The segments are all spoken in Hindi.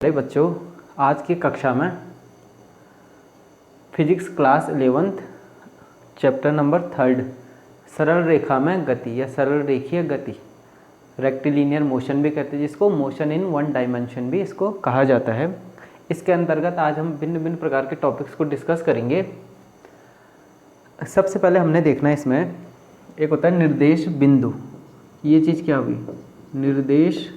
बच्चों, आज की कक्षा में physics class 11th chapter number 3 सरल रेखा में गति या सरल रेखीय गति, रेक्टिलिनियर मोशन भी कहते हैं, जिसको मोशन इन वन डायमेंशन भी इसको कहा जाता है। इसके अंतर्गत आज हम भिन्न भिन्न प्रकार के टॉपिक्स को डिस्कस करेंगे। सबसे पहले हमने देखना है, इसमें एक होता है निर्देश बिंदु। ये चीज़ क्या हुई? निर्देश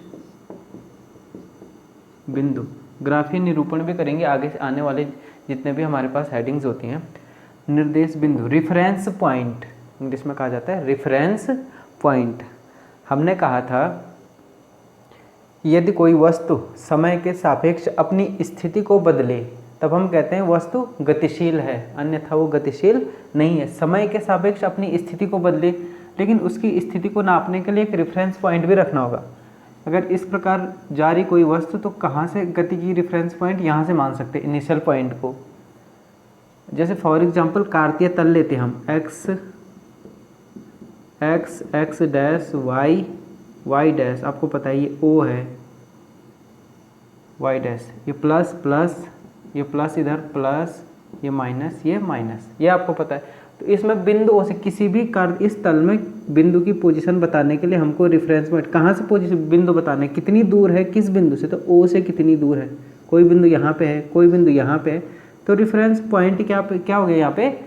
बिंदु। ग्राफीय निरूपण भी करेंगे आगे से आने वाले जितने भी हमारे पास हेडिंग्स होती हैं। निर्देश बिंदु, रेफरेंस पॉइंट इंग्लिश में कहा जाता है, रेफरेंस पॉइंट। हमने कहा था यदि कोई वस्तु समय के सापेक्ष अपनी स्थिति को बदले तब हम कहते हैं वस्तु गतिशील है, अन्यथा वो गतिशील नहीं है। समय के सापेक्ष अपनी स्थिति को बदले, लेकिन उसकी स्थिति को नापने के लिए एक रेफरेंस पॉइंट भी रखना होगा। अगर इस प्रकार जा रही कोई वस्तु तो कहाँ से गति की रेफरेंस पॉइंट यहाँ से मान सकते हैं, इनिशियल पॉइंट को। जैसे फॉर एग्जांपल कार्तीय तल लेते हैं हम, एक्स डैश वाई डैश, आपको पता है ये ओ है, वाई डैश, ये प्लस प्लस, ये प्लस इधर प्लस, ये माइनस, ये माइनस, ये आपको पता है। तो इसमें बिंदुओं से किसी भी इस तल में बिंदु की पोजीशन बताने के लिए हमको रेफरेंस पॉइंट, कहाँ से पोजीशन बिंदु बताने, कितनी दूर है किस बिंदु से, तो ओ से कितनी दूर है, कोई बिंदु यहाँ पे है, कोई बिंदु यहाँ पे है, तो रेफरेंस पॉइंट क्या हो गया यहाँ पे?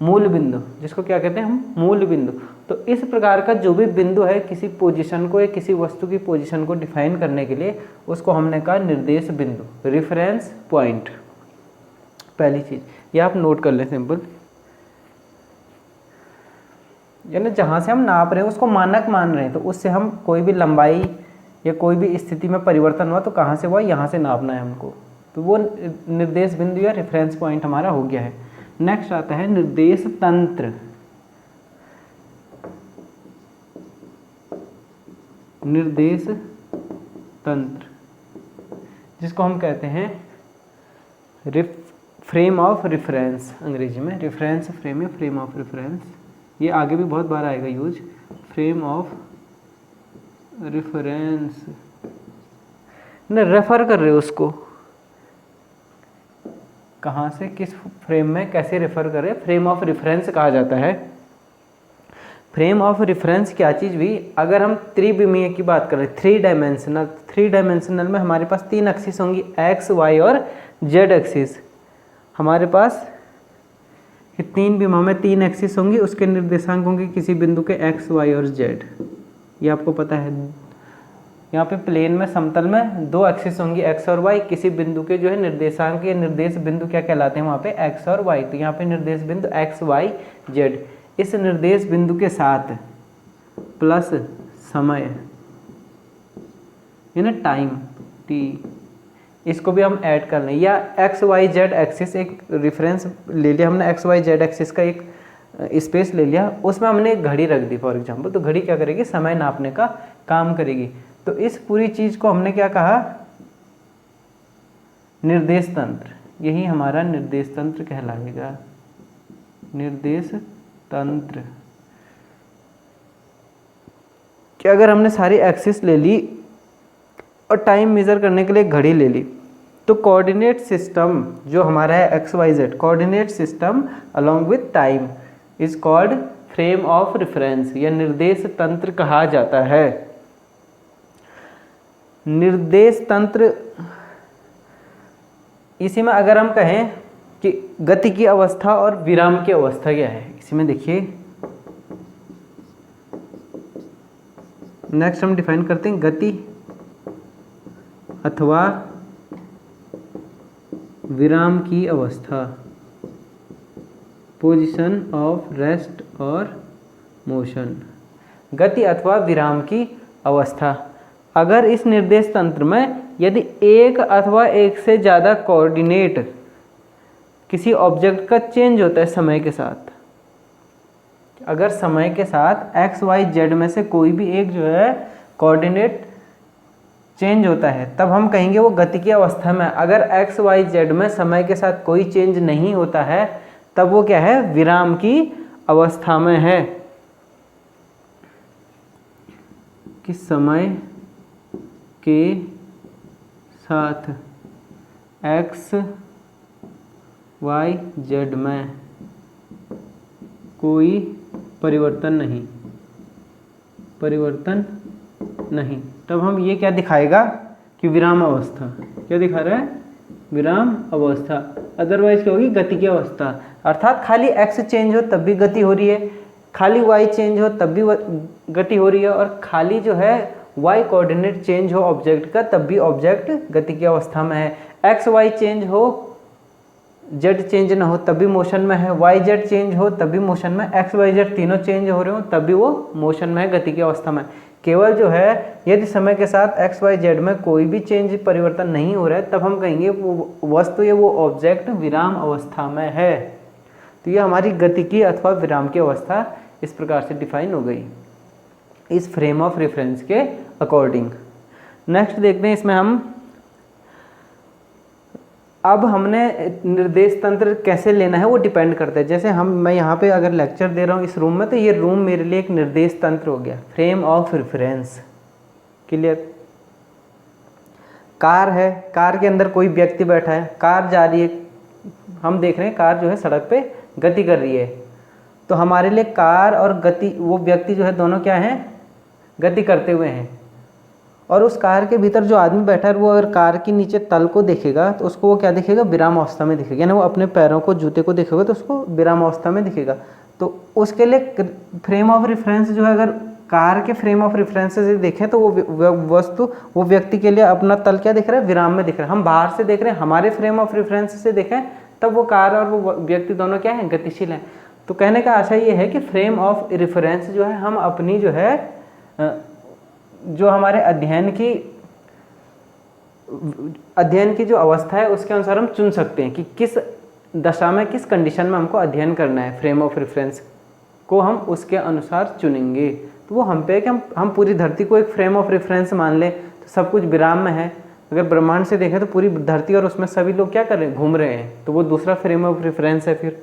मूल बिंदु, जिसको क्या कहते हैं हम? मूल बिंदु। तो इस प्रकार का जो भी बिंदु है किसी पोजीशन को या किसी वस्तु की पोजीशन को डिफाइन करने के लिए, उसको हमने कहा निर्देश बिंदु, रेफरेंस पॉइंट। पहली चीज ये आप नोट कर लें सिंपल, यानी जहाँ से हम नाप रहे हैं उसको मानक मान रहे हैं, तो उससे हम कोई भी लंबाई या कोई भी स्थिति में परिवर्तन हुआ तो कहाँ से हुआ, यहाँ से नापना है हमको। तो वो निर्देश बिंदु या रेफरेंस पॉइंट हमारा हो गया है। नेक्स्ट आता है निर्देश तंत्र। निर्देश तंत्र, जिसको हम कहते हैं फ्रेम ऑफ रेफरेंस, अंग्रेजी में रेफरेंस फ्रेम या फ्रेम ऑफ रेफरेंस। ये आगे भी बहुत बार आएगा यूज, फ्रेम ऑफ रेफरेंस, न रेफर कर रहे हो उसको, कहाँ से किस फ्रेम में कैसे रेफर करें, फ्रेम ऑफ रेफरेंस कहा जाता है। फ्रेम ऑफ रेफरेंस क्या चीज़ भी? अगर हम त्रिविमीय की बात करें, थ्री डायमेंशनल में हमारे पास 3 एक्सिस होंगी, एक्स वाई और जेड एक्सिस। हमारे पास 3 विमा में 3 एक्सिस होंगी, उसके निर्देशांक होंगे किसी बिंदु के एक्स वाई और जेड, ये आपको पता है। यहाँ पे प्लेन में समतल में 2 एक्सिस होंगी एक्स और वाई, किसी बिंदु के जो है निर्देशांक या निर्देश बिंदु क्या कहलाते हैं वहाँ पे? एक्स और वाई। तो यहाँ पे निर्देश बिंदु एक्स वाई जेड। इस निर्देश बिंदु के साथ प्लस समय यानी टाइम टी, इसको भी हम ऐड कर लें, या एक्स वाई जेड एक्सिस, एक रेफरेंस ले लिया हमने, एक्स वाई जेड एक्सिस का एक स्पेस ले लिया, उसमें हमने एक घड़ी रख दी फॉर एग्जांपल। तो घड़ी क्या करेगी? समय नापने का काम करेगी। तो इस पूरी चीज को हमने क्या कहा? निर्देश तंत्र। यही हमारा निर्देश तंत्र कहलाएगा, निर्देश तंत्र। कि अगर हमने सारी एक्सिस ले ली और टाइम मेजर करने के लिए एक घड़ी ले ली, तो कोऑर्डिनेट सिस्टम जो हमारा है X Y Z, coordinate system along with time is called frame of reference या निर्देश तंत्र कहा जाता है। निर्देश तंत्र, इसी में अगर हम कहें कि गति की अवस्था और विराम की अवस्था क्या है, इसी में देखिए नेक्स्ट हम डिफाइन करते हैं गति अथवा विराम की अवस्था, पोजीशन ऑफ रेस्ट और मोशन। गति अथवा विराम की अवस्था, अगर इस निर्देश तंत्र में यदि एक अथवा एक से ज़्यादा कोऑर्डिनेट किसी ऑब्जेक्ट का चेंज होता है समय के साथ, अगर समय के साथ एक्स वाई जेड में से कोई भी एक जो है कोऑर्डिनेट चेंज होता है, तब हम कहेंगे वो गति की अवस्था में। अगर एक्स वाई जेड में समय के साथ कोई चेंज नहीं होता है, तब वो क्या है? विराम की अवस्था में है। कि समय के साथ एक्स वाई जेड में कोई परिवर्तन नहीं, तब हम ये क्या दिखाएगा कि विराम अवस्था। क्या दिखा रहा है? विराम अवस्था। अदरवाइज क्या होगी? गति की अवस्था। अर्थात खाली एक्स चेंज हो तब भी गति हो रही है, खाली वाई चेंज हो तब भी गति हो रही है, और खाली जो है वाई कोऑर्डिनेट चेंज हो ऑब्जेक्ट का तब भी ऑब्जेक्ट गति की अवस्था में है। एक्स वाई चेंज हो, जेड चेंज ना हो तब भी मोशन में है, वाई जेड चेंज हो तब भी मोशन में, एक्स वाई जेड तीनों चेंज हो रहे हो तब भी वो मोशन में है, गति की अवस्था में। केवल जो है यदि समय के साथ एक्स वाई जेड में कोई भी चेंज परिवर्तन नहीं हो रहा है तब हम कहेंगे वो वस्तु या वो ऑब्जेक्ट विराम अवस्था में है। तो ये हमारी गतिकी अथवा विराम की अवस्था इस प्रकार से डिफाइन हो गई इस फ्रेम ऑफ रेफरेंस के अकॉर्डिंग। नेक्स्ट देखते हैं, इसमें हम अब हमने निर्देश तंत्र कैसे लेना है वो डिपेंड करता है। जैसे मैं यहाँ पे अगर लेक्चर दे रहा हूँ इस रूम में, तो ये रूम मेरे लिए एक निर्देश तंत्र हो गया, frame of reference. Clear? Car है, कार के अंदर कोई व्यक्ति बैठा है, कार जा रही है, हम देख रहे हैं कार जो है सड़क पे गति कर रही है, तो हमारे लिए कार और गति, वो व्यक्ति जो है दोनों क्या हैं? गति करते हुए हैं। और उस कार के भीतर जो आदमी बैठा है वो अगर कार के नीचे तल को देखेगा तो उसको वो क्या दिखेगा? विराम अवस्था में दिखेगा। यानी वो अपने पैरों को, जूते को देखेगा तो उसको विराम अवस्था में दिखेगा। तो उसके लिए फ्रेम ऑफ रेफरेंस जो है, अगर कार के फ्रेम ऑफ रेफरेंस से देखें तो वो वस्तु, वो व्यक्ति के लिए अपना तल क्या दिख रहा है? विराम में दिख रहा है। हम बाहर से देख रहे हैं, हमारे फ्रेम ऑफ रेफरेंस से देखें तब वो कार और वो व्यक्ति दोनों क्या है? गतिशील हैं। तो कहने का आशय ये है कि फ्रेम ऑफ रेफरेंस जो है हम अपनी जो है जो हमारे अध्ययन की जो अवस्था है उसके अनुसार हम चुन सकते हैं कि किस दशा में, किस कंडीशन में हमको अध्ययन करना है। फ्रेम ऑफ रेफरेंस को हम उसके अनुसार चुनेंगे। तो वो हम पे है कि हम पूरी धरती को एक फ्रेम ऑफ रेफरेंस मान लें तो सब कुछ विराम में है। अगर ब्रह्मांड से देखें तो पूरी धरती और उसमें सभी लोग क्या कर रहे हैं? घूम रहे हैं, तो वो दूसरा फ्रेम ऑफ रेफरेंस है फिर।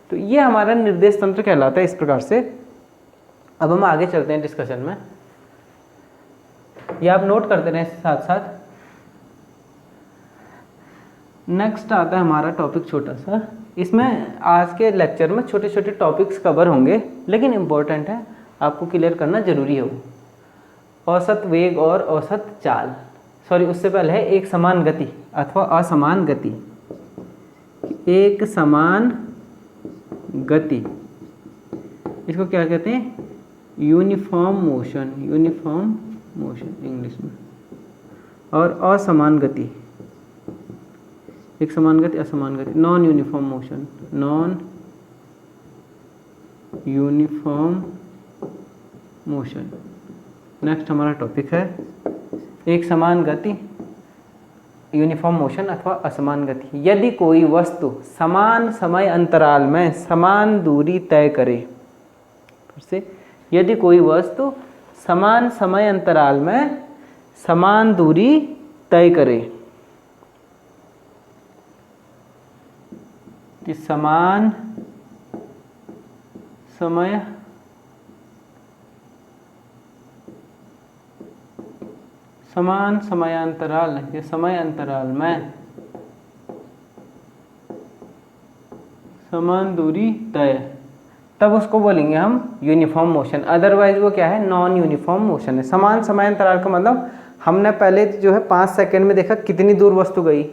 तो ये हमारा निर्देश तंत्र कहलाता है इस प्रकार से। अब हम आगे चलते हैं डिस्कशन में, ये आप नोट करते रहें साथ साथ। नेक्स्ट आता है हमारा टॉपिक छोटा सा। इसमें आज के लेक्चर में छोटे छोटे टॉपिक्स कवर होंगे, लेकिन इम्पोर्टेंट है, आपको क्लियर करना जरूरी है वो। औसत वेग और औसत चाल, सॉरी उससे पहले है एक समान गति अथवा असमान गति। एक समान गति, इसको क्या कहते हैं? Uniform motion, uniform motion English में। और असमान गति, एक समान गति, असमान गति, non uniform motion, non uniform motion. Next हमारा टॉपिक है एक समान गति, यूनिफॉर्म मोशन अथवा असमान गति। यदि कोई वस्तु समान समय अंतराल में समान दूरी तय करे, फिर से, यदि कोई वस्तु समान समय अंतराल में समान दूरी तय करे, कि समान समय समयांतराल या समय अंतराल में समान दूरी तय, तब उसको बोलेंगे हम यूनिफॉर्म मोशन। अदरवाइज वो क्या है? नॉन यूनिफॉर्म मोशन है। समान समय अंतराल का मतलब हमने पहले जो है 5 सेकंड में देखा कितनी दूर वस्तु गई,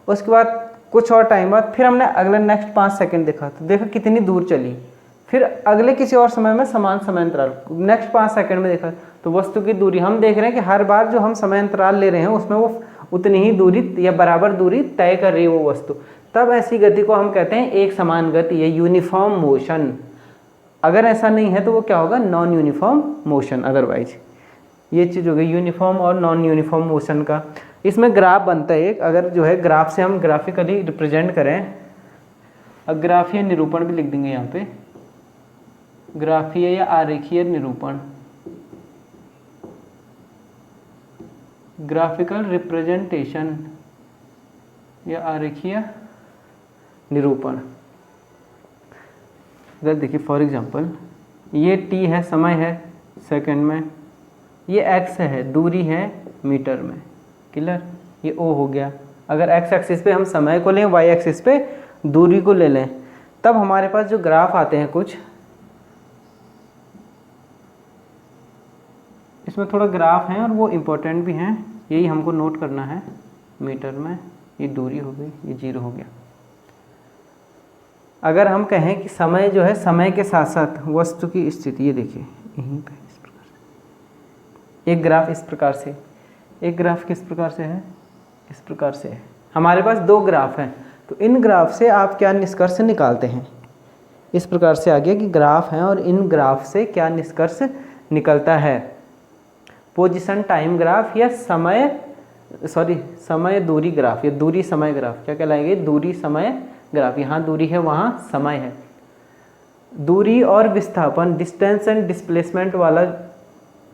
उसके बाद कुछ और टाइम बाद फिर हमने अगले नेक्स्ट 5 सेकंड देखा तो देखा कितनी दूर चली, फिर अगले किसी और समय में समान समय अंतराल नेक्स्ट 5 सेकंड में देखा तो वस्तु की दूरी हम देख रहे हैं कि हर बार जो हम समय अंतराल ले रहे हैं उसमें वो उतनी ही दूरी या बराबर दूरी तय कर रही है वो वस्तु। तब ऐसी गति को हम कहते हैं एक समान गति या यूनिफॉर्म मोशन। अगर ऐसा नहीं है तो वो क्या होगा? Non uniform motion. अदरवाइज ये चीज़ हो गई यूनिफॉर्म और नॉन यूनिफॉर्म मोशन का। इसमें ग्राफ बनता है एक, अगर जो है ग्राफ से हम ग्राफिकली रिप्रेजेंट करें, अब ग्राफीय निरूपण भी लिख देंगे यहाँ पे, ग्राफीय या आरेखीय निरूपण, ग्राफिकल रिप्रेजेंटेशन या आरेखीय निरूपण। इधर देखिए फॉर एग्जांपल ये t है, समय है सेकंड में, ये x है, दूरी है मीटर में। क्लियर? ये o हो गया, अगर एक्स एक्सिस पे हम समय को लें, वाई एक्सिस पे दूरी को ले लें, तब हमारे पास जो ग्राफ आते हैं कुछ, इसमें थोड़ा ग्राफ हैं और वो इम्पोर्टेंट भी हैं, यही हमको नोट करना है मीटर में। ये दूरी हो गई, ये 0 हो गया। अगर हम कहें कि समय जो है, समय के साथ साथ वस्तु की स्थिति, ये देखिए यहीं पे इस प्रकार से एक ग्राफ इस प्रकार से, एक ग्राफ किस प्रकार से है, इस प्रकार से है। हमारे पास 2 ग्राफ हैं, तो इन ग्राफ से आप क्या निष्कर्ष निकालते हैं? इस प्रकार से आ गया कि ग्राफ हैं और इन ग्राफ से क्या निष्कर्ष निकलता है। पोजीशन टाइम ग्राफ या समय दूरी ग्राफ या दूरी समय ग्राफ क्या कहलाएंगे? दूरी समय ग्राफ। यहाँ दूरी है, वहाँ समय है। दूरी और विस्थापन, डिस्टेंस एंड डिस्प्लेसमेंट वाला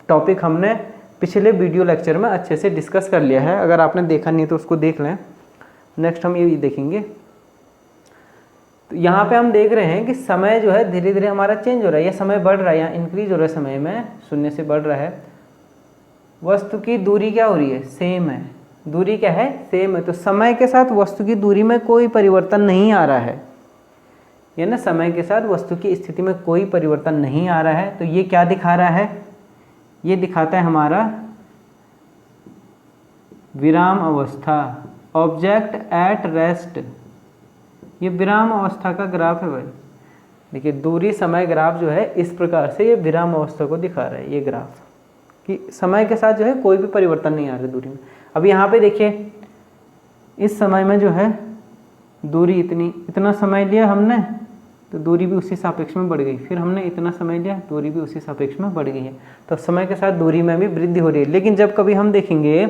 टॉपिक हमने पिछले वीडियो लेक्चर में अच्छे से डिस्कस कर लिया है। अगर आपने देखा नहीं तो उसको देख लें। नेक्स्ट हम ये देखेंगे। तो यहाँ पे हम देख रहे हैं कि समय जो है धीरे धीरे हमारा चेंज हो रहा है, या समय बढ़ रहा है, यहाँ इंक्रीज हो रहा है, समय में 0 से बढ़ रहा है। वस्तु की दूरी क्या हो रही है? सेम है। दूरी क्या है? सेम है। तो समय के साथ वस्तु की दूरी में कोई परिवर्तन नहीं आ रहा है, ये ना, समय के साथ वस्तु की स्थिति में कोई परिवर्तन नहीं आ रहा है। तो ये क्या दिखा रहा है? ये दिखाता है हमारा विराम अवस्था, ऑब्जेक्ट एट रेस्ट। ये विराम अवस्था का ग्राफ है भाई। देखिए दूरी समय ग्राफ जो है इस प्रकार से ये विराम अवस्था को दिखा रहा है, ये ग्राफ कि समय के साथ जो है कोई भी परिवर्तन नहीं आ रहा दूरी में। अब यहाँ पे देखिए इस समय में जो है दूरी इतना समय लिया हमने, तो दूरी भी उसी सापेक्ष में बढ़ गई। फिर हमने इतना समय लिया, दूरी भी उसी सापेक्ष में बढ़ गई है। तो समय के साथ दूरी में भी वृद्धि हो रही है। लेकिन जब कभी हम देखेंगे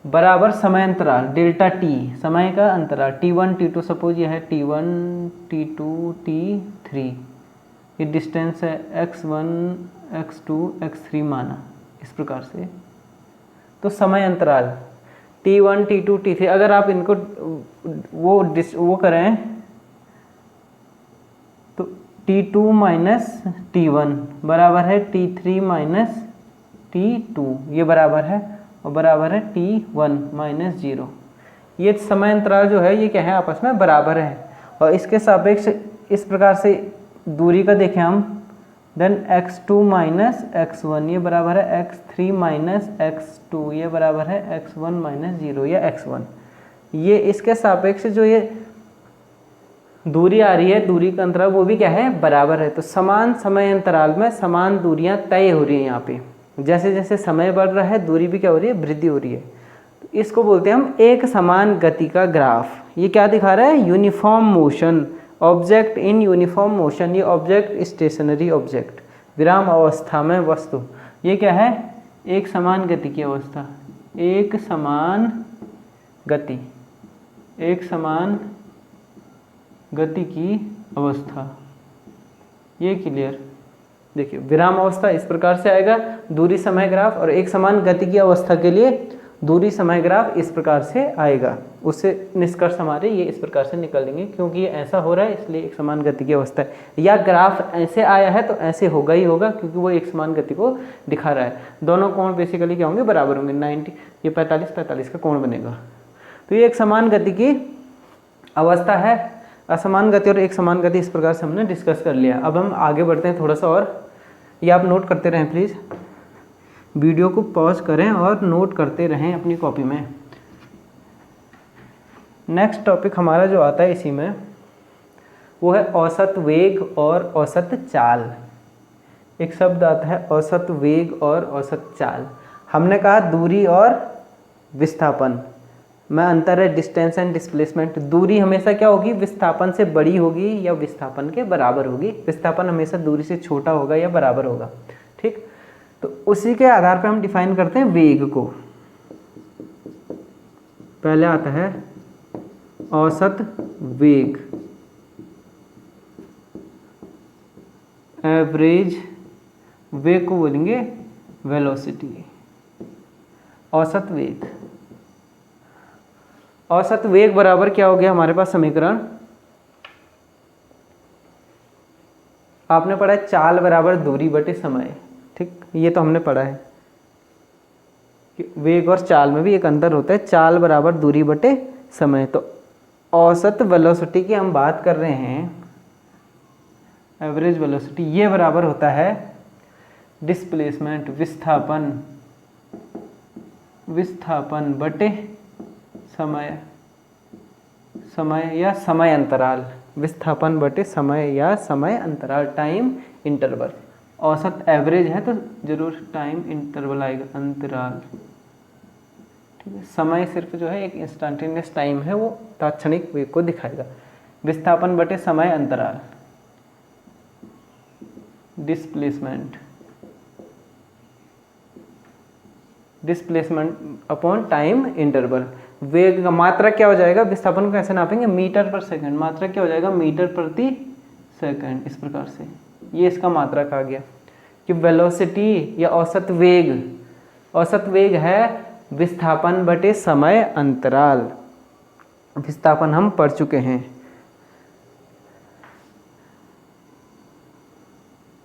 बराबर समय अंतराल डेल्टा टी, समय का अंतराल T1 T2, सपोज ये है T1 T2 T3, ये डिस्टेंस है x1 x2 x3 माना इस प्रकार से। तो समय अंतराल T1 T2 T3, अगर आप इनको वो करें तो T2 माइनस T1 बराबर है T3 माइनस T2, ये बराबर है, और बराबर है T1 माइनस 0। ये समय अंतराल जो है ये क्या है? आपस में बराबर है। और इसके सापेक्ष इस प्रकार से दूरी का देखें हम, देन x2 माइनस x1 ये बराबर है x3 माइनस x2, ये बराबर है x1 माइनस 0 या x1। ये इसके सापेक्ष जो ये दूरी आ रही है, दूरी का अंतराल वो भी क्या है? बराबर है। तो समान समय अंतराल में समान दूरियां तय हो रही हैं। यहाँ पे जैसे जैसे समय बढ़ रहा है दूरी भी क्या हो रही है? वृद्धि हो रही है। तो इसको बोलते हैं हम एक समान गति का ग्राफ। ये क्या दिखा रहा है? Uniform motion, object in uniform motion. ये ऑब्जेक्ट स्टेशनरी ऑब्जेक्ट, विराम अवस्था में वस्तु, ये क्या है? एक समान गति की अवस्था, एक समान गति, एक समान गति की अवस्था। ये क्लियर? देखिए विराम अवस्था इस प्रकार से आएगा दूरी समय ग्राफ, और एक समान गति की अवस्था के लिए दूरी समय ग्राफ इस प्रकार से आएगा। उससे निष्कर्ष हमारे ये इस प्रकार से निकलेंगे, क्योंकि ये ऐसा हो रहा है इसलिए एक समान गति की अवस्था है, या ग्राफ ऐसे आया है तो ऐसे होगा ही होगा, क्योंकि वो एक समान गति को दिखा रहा है। दोनों कोण बेसिकली क्या होंगे? बराबर होंगे। 90, ये 45 का कोण बनेगा। तो ये एक समान गति की अवस्था है। असमान गति और एक समान गति इस प्रकार से हमने डिस्कस कर लिया। अब हम आगे बढ़ते हैं थोड़ा सा, और ये आप नोट करते रहें प्लीज़, वीडियो को पॉज करें और नोट करते रहें अपनी कॉपी में। नेक्स्ट टॉपिक हमारा जो आता है इसी में, वो है औसत वेग और औसत चाल। एक शब्द आता है औसत वेग और औसत चाल। हमने कहा दूरी और विस्थापन में अंतर है, डिस्टेंस एंड डिस्प्लेसमेंट। दूरी हमेशा क्या होगी? विस्थापन से बड़ी होगी या विस्थापन के बराबर होगी। विस्थापन हमेशा दूरी से छोटा होगा या बराबर होगा। ठीक, तो उसी के आधार पर हम डिफाइन करते हैं वेग को। पहले आता है औसत वेग, एवरेज वेग को बोलेंगे वेलोसिटी। औसत वेग, औसत वेग बराबर क्या हो गया हमारे पास समीकरण? आपने पढ़ा है चाल बराबर दूरी बटे समय। ठीक, ये तो हमने पढ़ा है। कि वेग और चाल में भी एक अंतर होता है, चाल बराबर दूरी बटे समय। तो औसत वेलोसिटी की हम बात कर रहे हैं, एवरेज वेलोसिटी, ये बराबर होता है डिस्प्लेसमेंट, विस्थापन बटे समय, या समय अंतराल, विस्थापन बटे समय या समय अंतराल, टाइम इंटरवल। औसत एवरेज है तो जरूर टाइम इंटरवल आएगा, अंतराल, ठीक है। समय सिर्फ जो है एक इंस्टेंटेनियस टाइम है, वो तात्क्षणिक वेग को दिखाएगा। विस्थापन बटे समय अंतराल, डिस्प्लेसमेंट अपॉन टाइम इंटरवल। वेग का मात्रा क्या हो जाएगा, विस्थापन को कैसे नापेंगे, मीटर पर सेकंड, मात्रा क्या हो जाएगा, मीटर प्रति सेकंड, इस प्रकार से ये इसका मात्रा कहा गया। कि वेलोसिटी या औसत वेग है विस्थापन बटे समय अंतराल। विस्थापन हम पढ़ चुके हैं।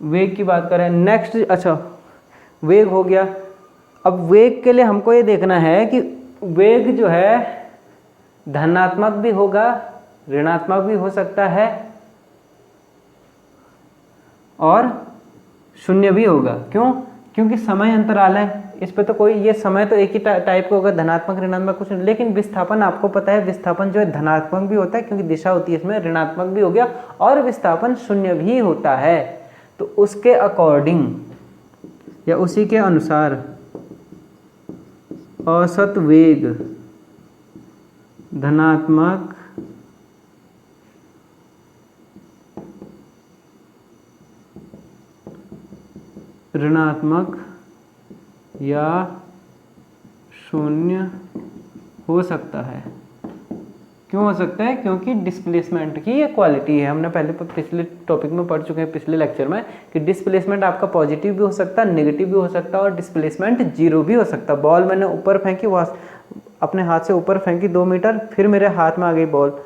वेग की बात करें नेक्स्ट, अच्छा वेग हो गया। अब वेग के लिए हमको ये देखना है कि वेग जो है धनात्मक भी होगा, ऋणात्मक भी हो सकता है और शून्य भी होगा। क्यों? क्योंकि समय अंतराल है, इस पे तो कोई, ये समय तो एक ही टाइप का होगा, धनात्मक ऋणात्मक कुछ नहीं। लेकिन विस्थापन आपको पता है, विस्थापन जो है धनात्मक भी होता है क्योंकि दिशा होती है इसमें, ऋणात्मक भी हो गया, और विस्थापन शून्य भी होता है। तो उसके अकॉर्डिंग या उसी के अनुसार औसत वेग धनात्मक ऋणात्मक या शून्य हो सकता है। क्यों हो सकता है? क्योंकि डिस्प्लेसमेंट की ये क्वालिटी है। हमने पहले पिछले टॉपिक में पढ़ चुके हैं, पिछले लेक्चर में, कि डिस्प्लेसमेंट आपका पॉजिटिव भी हो सकता है, नेगेटिव भी हो सकता है, और डिस्प्लेसमेंट जीरो भी हो सकता है। बॉल मैंने ऊपर फेंकी, वहाँ अपने हाथ से ऊपर फेंकी 2 मीटर, फिर मेरे हाथ में आ गई बॉल,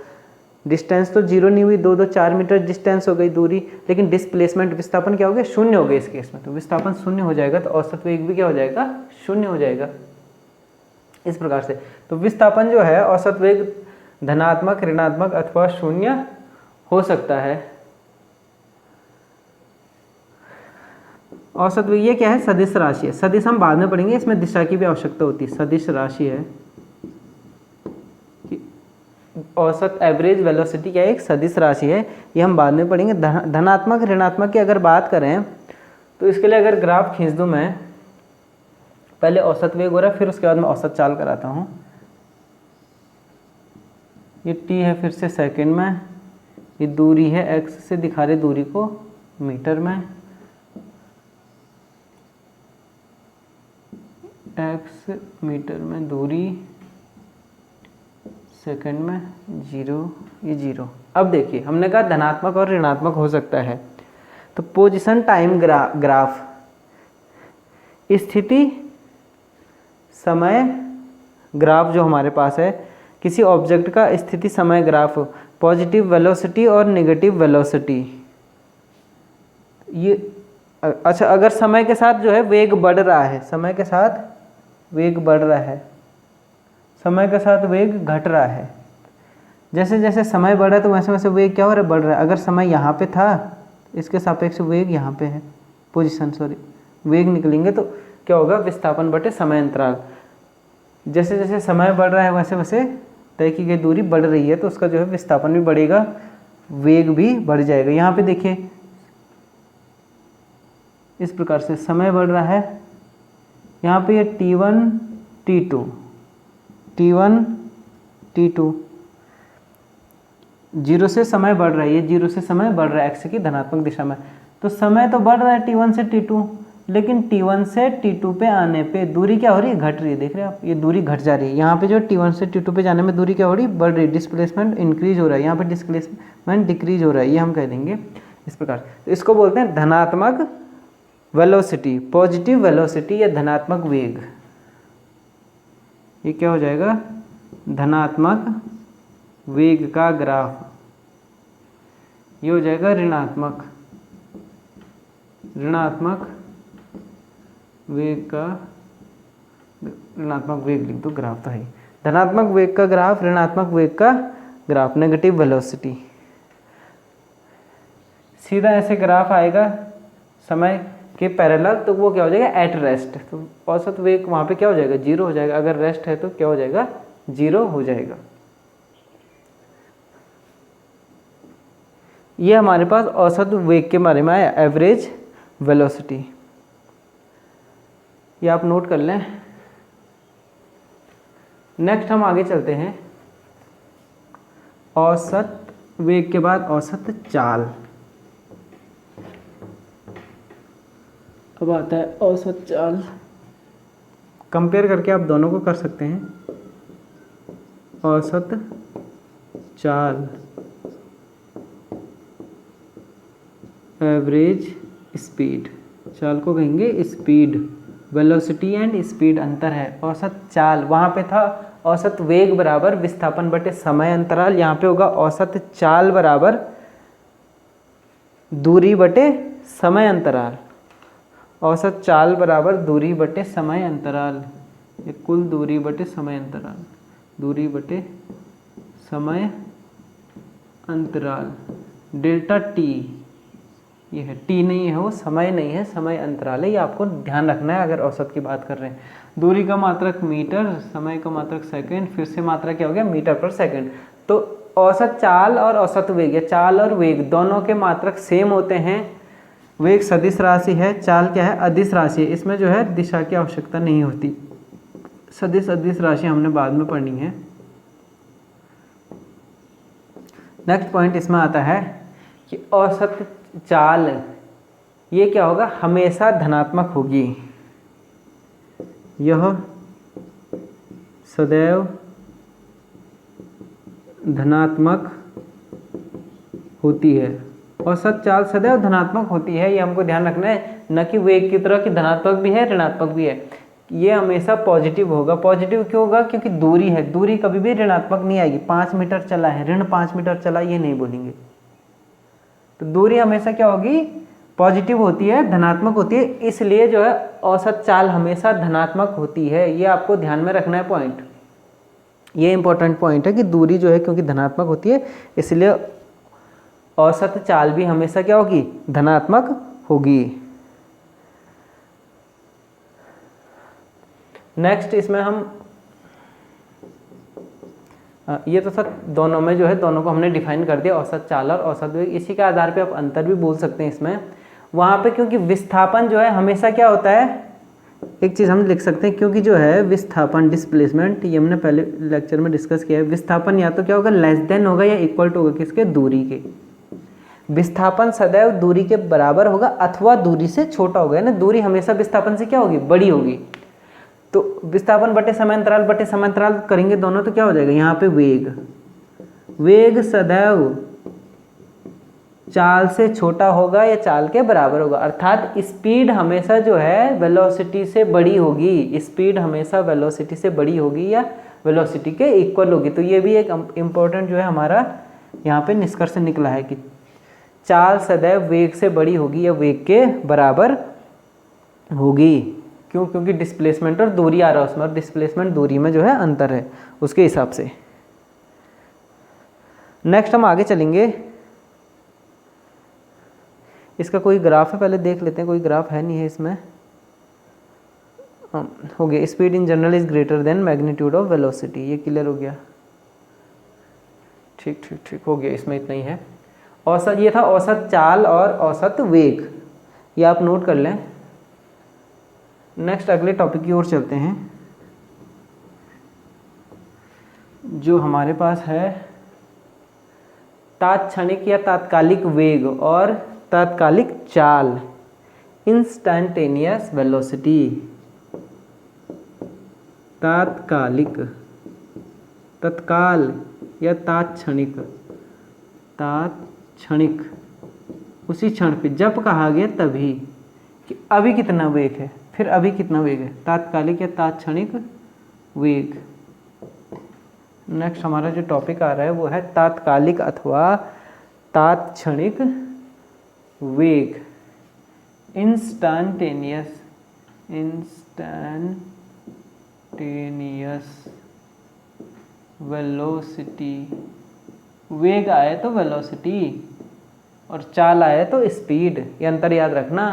डिस्टेंस तो जीरो नहीं हुई, 2-4 मीटर डिस्टेंस हो गई दूरी, लेकिन डिस्प्लेसमेंट विस्थापन क्या हो गया, शून्य हो गया इस केस में। तो विस्थापन शून्य हो जाएगा तो औसत वेग भी क्या हो जाएगा, शून्य हो जाएगा, इस प्रकार से। तो विस्थापन जो है औसत वेग धनात्मक, ऋणात्मक अथवा शून्य हो सकता है। औसत वेग ये क्या है, सदिश राशि है। सदिश हम बाद में पढ़ेंगे, इसमें दिशा की भी आवश्यकता होती है। सदिश राशि है, औसत एवरेज वेलोसिटी क्या है, एक सदिश राशि है, ये हम बाद में पढ़ेंगे। धनात्मक ऋणात्मक की अगर बात करें तो इसके लिए अगर ग्राफ खींच दूं मैं, पहले औसत वेग हो रहा है, फिर उसके बाद मैं औसत चाल कराता हूँ। ये t है, फिर से सेकंड में, ये दूरी है, x से दिखा रहे दूरी को मीटर में, x मीटर में दूरी, सेकंड में 0, ये 0। अब देखिए, हमने कहा धनात्मक और ऋणात्मक हो सकता है, तो पोजीशन टाइम ग्राफ, स्थिति समय ग्राफ जो हमारे पास है, किसी ऑब्जेक्ट का स्थिति समय ग्राफ, पॉजिटिव वेलोसिटी और नेगेटिव वेलोसिटी, ये अच्छा, अगर समय के साथ जो है वेग बढ़ रहा है, समय के साथ वेग बढ़ रहा है, समय के साथ वेग घट रहा है, जैसे जैसे समय बढ़ रहा है तो वैसे वैसे वेग क्या हो रहा है, बढ़ रहा है। अगर समय यहाँ पे था, इसके सापेक्ष वेग यहाँ पे है, वेग निकलेंगे तो क्या होगा, विस्थापन बटे समय अंतराल। जैसे जैसे समय बढ़ रहा है वैसे वैसे तय की गई दूरी बढ़ रही है, तो उसका जो है विस्थापन भी बढ़ेगा, वेग भी बढ़ जाएगा। यहाँ पे देखिए, इस प्रकार से समय बढ़ रहा है, यहाँ पे ये t1 t2 जीरो से समय बढ़ रहा है, ये जीरो से समय बढ़ रहा है एक्स की धनात्मक दिशा में, तो समय तो बढ़ रहा है t1 से t2, लेकिन t1 से t2 पे आने पे दूरी क्या हो रही है, घट रही है। देख रहे हैं आप, ये दूरी घट जा रही है। यहाँ पे जो t1 से t2 पे जाने में दूरी क्या हो रही है, बढ़ रही है, डिस्प्लेसमेंट इंक्रीज हो रहा है, यहाँ पे डिस्प्लेसमेंट डिक्रीज हो रहा है, ये हम कह देंगे इस प्रकार। तो इसको बोलते हैं धनात्मक वेलोसिटी, पॉजिटिव वेलोसिटी या धनात्मक वेग। ये क्या हो जाएगा, धनात्मक वेग का ग्राफ, ये हो जाएगा ऋणात्मक वेग का ऋणात्मक वेग लिख दो, ग्राफ तो है। धनात्मक वेग का ग्राफ, ऋणात्मक वेग का ग्राफ, नेगेटिव वेलोसिटी। सीधा ऐसे ग्राफ आएगा समय के पैरेलल, तो वो क्या हो जाएगा, एट रेस्ट। तो औसत वेग वहाँ पे क्या हो जाएगा, जीरो हो जाएगा। अगर रेस्ट है तो क्या हो जाएगा, जीरो हो जाएगा। ये हमारे पास औसत वेग के बारे में आया, एवरेज वेलोसिटी। ये आप नोट कर लें। नेक्स्ट हम आगे चलते हैं, औसत वेग के बाद औसत चाल। अब आता है औसत चाल। कंपेयर करके आप दोनों को कर सकते हैं। औसत चाल, एवरेज स्पीड, चाल को कहेंगे स्पीड। वेलोसिटी एंड स्पीड अंतर है। औसत चाल, वहाँ पे था औसत वेग बराबर विस्थापन बटे समय अंतराल, यहाँ पे होगा औसत चाल बराबर दूरी बटे समय अंतराल। औसत चाल बराबर दूरी बटे समय अंतराल, ये कुल दूरी बटे समय अंतराल, दूरी बटे समय अंतराल, डेल्टा टी। ये है, टी नहीं है, वो समय नहीं है, समय अंतराल है। ये आपको ध्यान रखना है अगर औसत की बात कर रहे हैं। दूरी का मात्रक मीटर, समय का मात्रक सेकंड, फिर से मात्रक क्या हो गया, मीटर पर सेकंड। तो औसत चाल और औसत वेग, या चाल और वेग दोनों के मात्रक सेम होते हैं। वेग सदिश राशि है, चाल क्या है, अदिश राशि है। इसमें जो है दिशा की आवश्यकता नहीं होती। सदिश अदिश राशि हमने बाद में पढ़नी है। नेक्स्ट पॉइंट इसमें आता है कि औसत चाल, ये क्या होगा, हमेशा धनात्मक होगी। यह सदैव धनात्मक होती है। औसत चाल सदैव धनात्मक होती है, ये हमको ध्यान रखना है। न कि वेग की तरह कि धनात्मक भी है ऋणात्मक भी है। ये हमेशा पॉजिटिव होगा। पॉजिटिव क्यों होगा, क्योंकि दूरी है, दूरी कभी भी ऋणात्मक नहीं आएगी। 5 मीटर चला है, ऋण 5 मीटर चला, ये नहीं बोलेंगे। तो दूरी हमेशा क्या होगी, पॉजिटिव होती है, धनात्मक होती है। इसलिए जो है औसत चाल हमेशा धनात्मक होती है। ये आपको ध्यान में रखना है पॉइंट। ये इंपॉर्टेंट पॉइंट है कि दूरी जो है क्योंकि धनात्मक होती है, इसलिए औसत चाल भी हमेशा क्या होगी, धनात्मक होगी। नेक्स्ट इसमें हम ये तो सर दोनों में जो है, दोनों को हमने डिफाइन कर दिया, औसत चाल और औसत वेग। इसी के आधार पे आप अंतर भी बोल सकते हैं इसमें। वहाँ पे क्योंकि विस्थापन जो है हमेशा क्या होता है, एक चीज़ हम लिख सकते हैं, क्योंकि जो है विस्थापन, डिस्प्लेसमेंट, ये हमने पहले लेक्चर में डिस्कस किया है। विस्थापन या तो क्या होगा, लेस देन होगा या इक्वल टू होगा किसके, दूरी के। विस्थापन सदैव दूरी के बराबर होगा अथवा दूरी से छोटा होगा, ना दूरी हमेशा विस्थापन से क्या होगी, बड़ी होगी। तो विस्थापन बटे समय अंतराल करेंगे दोनों, तो क्या हो जाएगा, यहाँ पे वेग, वेग सदैव चाल से छोटा होगा या चाल के बराबर होगा। अर्थात स्पीड हमेशा जो है वेलोसिटी से बड़ी होगी। स्पीड हमेशा वेलोसिटी से बड़ी होगी या वेलोसिटी के इक्वल होगी। तो ये भी एक इम्पोर्टेंट जो है हमारा यहाँ पे निष्कर्ष निकला है कि चाल सदैव वेग से बड़ी होगी या वेग के बराबर होगी। क्यों, क्योंकि डिस्प्लेसमेंट और दूरी आ रहा है उसमें, और डिस्प्लेसमेंट दूरी में जो है अंतर है उसके हिसाब से। नेक्स्ट हम आगे चलेंगे। इसका कोई ग्राफ है, पहले देख लेते हैं। कोई ग्राफ है नहीं है इसमें। हो गया, speed in general is greater than magnitude of velocity, ये क्लियर हो गया। ठीक ठीक ठीक हो गया, इसमें इतना ही है। औसत, ये था औसत चाल और औसत वेग, ये आप नोट कर लें। नेक्स्ट अगले टॉपिक की ओर चलते हैं, जो हमारे पास है तात्क्षणिक या तात्कालिक वेग और तात्कालिक चाल, इंस्टैंटेनियस वेलोसिटी। तात्कालिक, तत्काल या तात्क्षणिक, तात्क्षणिक उसी क्षण पे जब कहा गया तभी कि अभी कितना वेग है, फिर अभी कितना वेग है, तात्कालिक या तात्क्षणिक वेग। नेक्स्ट हमारा जो टॉपिक आ रहा है वो है तात्कालिक अथवा तात्क्षणिक वेग, इंस्टैंटेनियस, इंस्टैंटेनियस इंस्टेंटेनियस वेलोसिटी, वेग आए तो वेलोसिटी और चाल आए तो स्पीड, ये अंतर याद रखना।